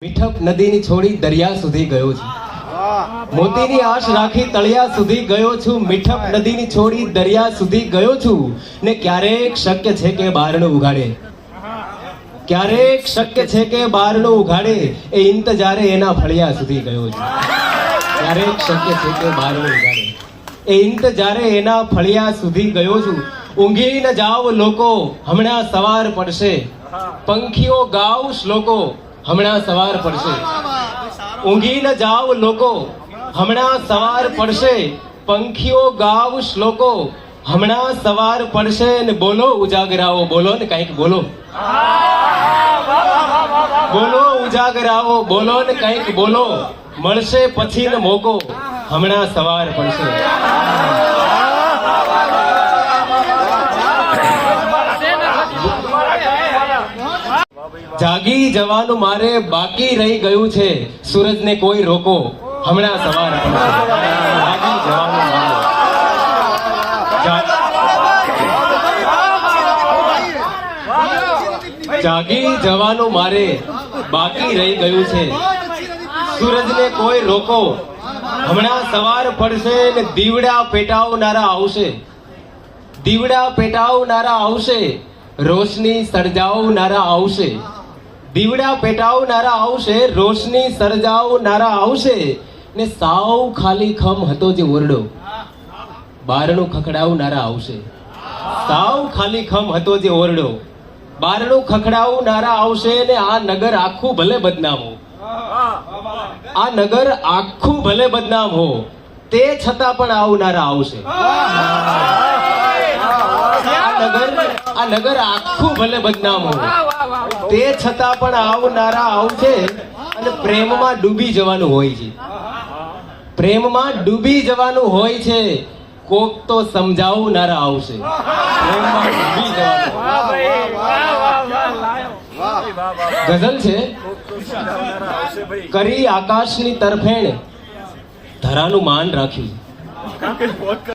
મીઠપ નદીની છોડી દરિયા સુધી ગયો છું, મોતીની આશ રાખી તળિયા સુધી ગયો છું, મીઠપ નદીની છોડી દરિયા સુધી ગયો છું ને ક્યારેક શક્ય છે કે બારણું ઉઘાડે, ક્યારેક શક્ય છે કે બારણું ઉઘાડે એ ઇંતજારે એના ફળિયા સુધી ગયો છું, ક્યારેક શક્ય છે કે બારણું ઉઘાડે એ ઇંતજારે એના ફળિયા સુધી ગયો છું। ઊંઘી ન જાઓ લોકો હમણાં સવાર પડશે, પંખીઓ ગાવ શ્લોકો હમણાં સવાર પડશે, ઊંઘી ન જાવ લોકો હમણાં સવાર પડશે, પંખીઓ ગાવ શ્લોકો હમણાં સવાર પડશે ને બોલો ઉજાગરાઓ, બોલો ને કંઈક બોલો, બોલો ઉજાગરાઓ, બોલો ને કંઈક બોલો, મળશે પછી ને મોકો હમણાં સવાર પડશે। જાગી જવાનું મારે બાકી રહી ગયું છે, સૂરજને કોઈ રોકો હમણાં સવાર પડશે, જાગી જવાનું મારે, જાગી જવાનું મારે બાકી રહી ગયું છે, સૂરજને કોઈ રોકો હમણાં સવાર પડશે ને દીવડા પેટાવનારા આવશે, દીવડા પેટાવનારા આવશે, રોશની સર્જાવનારા આવશે, દીવડા પેટાવનારા આવશે, રોશની સર્જાવનારા આવશે ને સાવ ખાલી ખમ હતો જે ઓરડો, બારણું ખખડાવનારા આવશે, સાવ ખાલી ખમ હતો જે ઓરડો, બારણું ખખડાવનારા આવશે ને આ નગર આખું ભલે બદનામ હો, આ નગર આખું ભલે બદનામ હો તે છતાં પણ આવનારા આવશે, આ નગર આખું ભલે બદનામ હો તે છતાં પણ આવનારા આવશે। અને પ્રેમમાં ડૂબી જવાનું હોય છે, પ્રેમમાં ડૂબી જવાનું હોય છે, કોક તો સમજાવનારા આવશે, પ્રેમમાં ડૂબી જવાનું। ગઝલ છે, કરી આકાશની તરફેણ ધરાનું માન રાખ્યું।